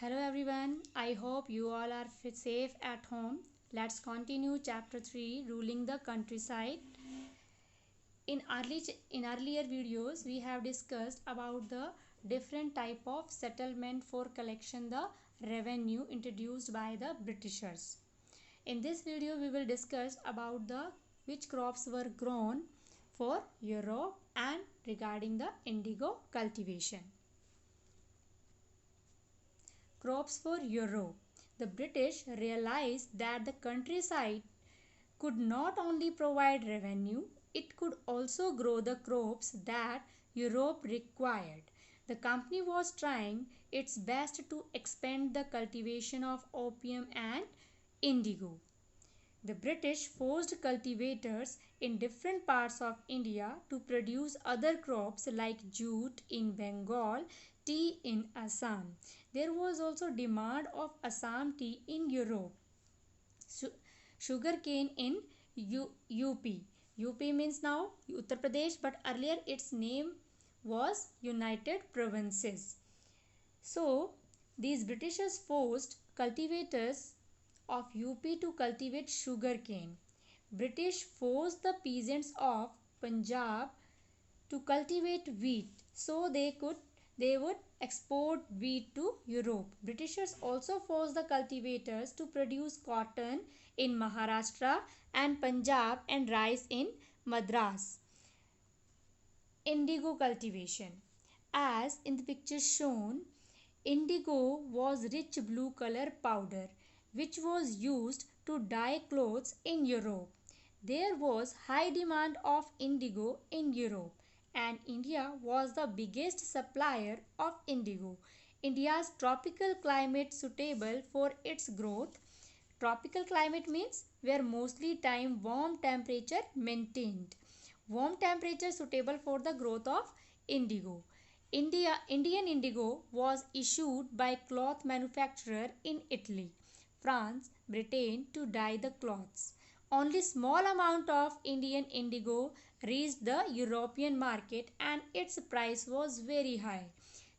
Hello everyone, I hope you all are safe at home. Let's continue chapter 3 ruling the countryside. In earlier videos we have discussed about the different type of settlement for collection the revenue introduced by the Britishers. In this video we will discuss about the which crops were grown for Europe and regarding the indigo cultivation. Crops for Europe. The British realized that the countryside could not only provide revenue, it could also grow the crops that Europe required. The company was trying its best to expand the cultivation of opium and indigo. The British forced cultivators in different parts of India to produce other crops like jute in Bengal, tea in Assam. There was also demand of Assam tea in Europe. Sugarcane in UP. UP means now Uttar Pradesh, but earlier its name was United Provinces. So these Britishers forced cultivators of UP to cultivate sugarcane. British forced the peasants of Punjab to cultivate wheat so they would export wheat to Europe. Britishers also forced the cultivators to produce cotton in Maharashtra and Punjab and rice in Madras. Indigo cultivation. As in the picture shown, indigo was rich blue color powder which was used to dye clothes in Europe. There was high demand of indigo in Europe and India was the biggest supplier of indigo. India's tropical climate suitable for its growth. Tropical climate means where mostly time warm temperature maintained. Warm temperature suitable for the growth of indigo. Indian indigo was issued by cloth manufacturer in Italy, France, Britain to dye the cloths. Only small amount of Indian indigo reached the European market and its price was very high.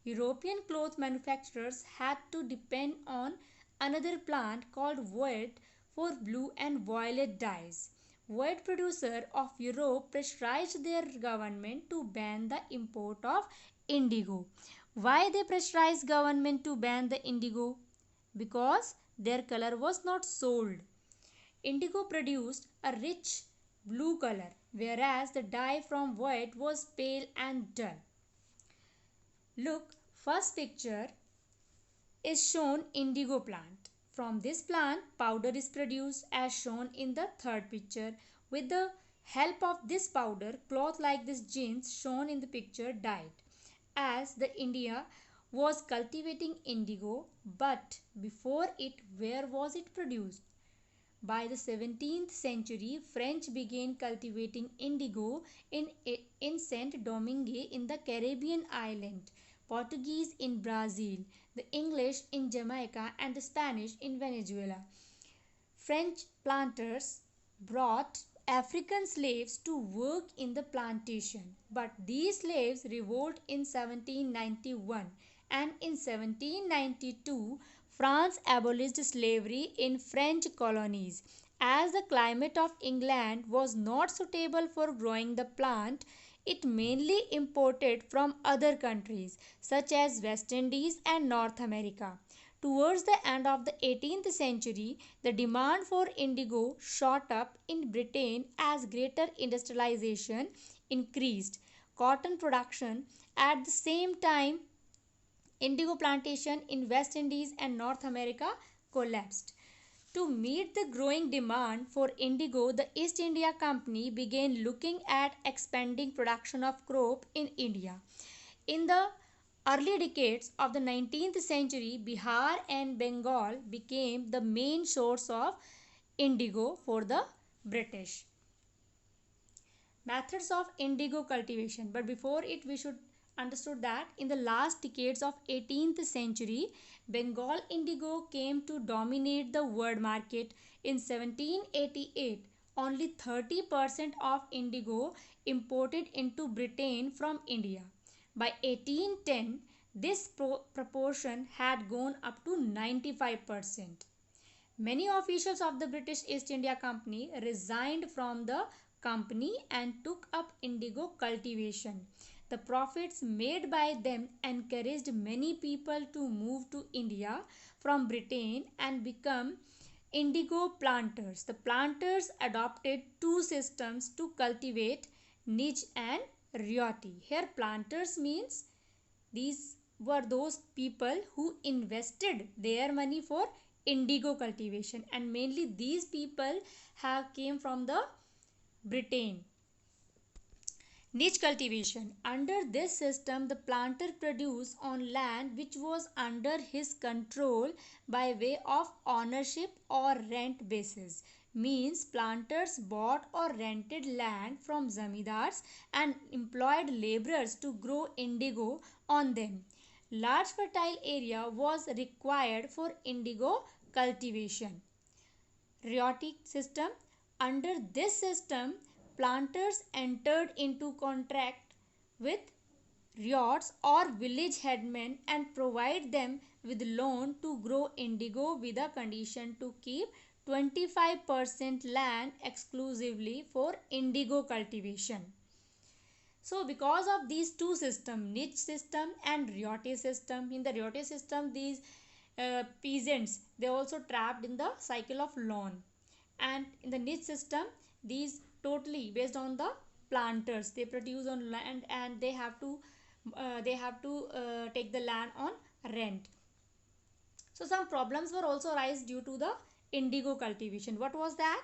European cloth manufacturers had to depend on another plant called Voit for blue and violet dyes. Voit producer of Europe pressurized their government to ban the import of indigo. Why they pressurized government to ban the indigo? Because their color was not sold. Indigo produced a rich blue color, whereas the dye from Voit was pale and dull. Look, first picture is shown indigo plant. From this plant, powder is produced as shown in the third picture. With the help of this powder, cloth like this jeans shown in the picture dyed. As the India was cultivating indigo, but before it, where was it produced? By the 17th century, French began cultivating indigo in Saint Domingue in the Caribbean island, Portuguese in Brazil, the English in Jamaica and the Spanish in Venezuela. French planters brought African slaves to work in the plantation, but these slaves revolted in 1791 and in 1792 France abolished slavery in French colonies. As the climate of England was not suitable for growing the plant, it mainly imported from other countries such as West Indies and North America. Towards the end of the 18th century, the demand for indigo shot up in Britain as greater industrialization increased. Cotton production at the same time indigo plantation in West Indies and North America collapsed. To meet the growing demand for indigo, the East India Company began looking at expanding production of crop in India. In the early decades of the 19th century, Bihar and Bengal became the main source of indigo for the British. Methods of indigo cultivation. But before it, we should understood that in the last decades of 18th century, Bengal indigo came to dominate the world market. In 1788, only 30% of indigo imported into Britain from India. By 1810, this proportion had gone up to 95%. Many officials of the British East India Company resigned from the company and took up indigo cultivation. The profits made by them encouraged many people to move to India from Britain and become indigo planters. The planters adopted two systems to cultivate, niche and ryote. Here planters means these were those people who invested their money for indigo cultivation, and mainly these people have came from the Britain. Niche cultivation. Under this system, the planter produced on land which was under his control by way of ownership or rent basis. Means planters bought or rented land from zamindars and employed laborers to grow indigo on them. Large fertile area was required for indigo cultivation. Ryotic system. Under this system, planters entered into contract with ryots or village headmen and provide them with loan to grow indigo with a condition to keep 25% land exclusively for indigo cultivation. So because of these two systems, niche system and ryote system, in the ryote system these peasants, they also trapped in the cycle of loan, and in the niche system these totally based on the planters, they produce on land and they have to take the land on rent. So some problems were also arise due to the indigo cultivation. What was that?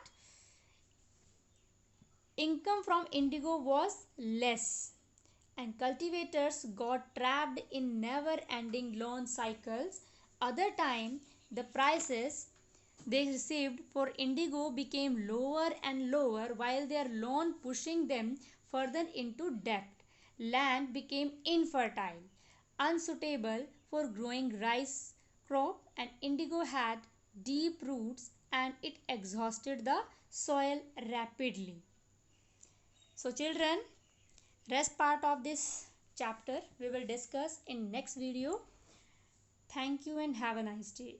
Income from indigo was less and cultivators got trapped in never ending loan cycles. Other time the prices they received for indigo became lower and lower while their loan pushing them further into debt. Land became infertile, unsuitable for growing rice crop, and indigo had deep roots and it exhausted the soil rapidly. So children, rest part of this chapter we will discuss in next video. Thank you and have a nice day.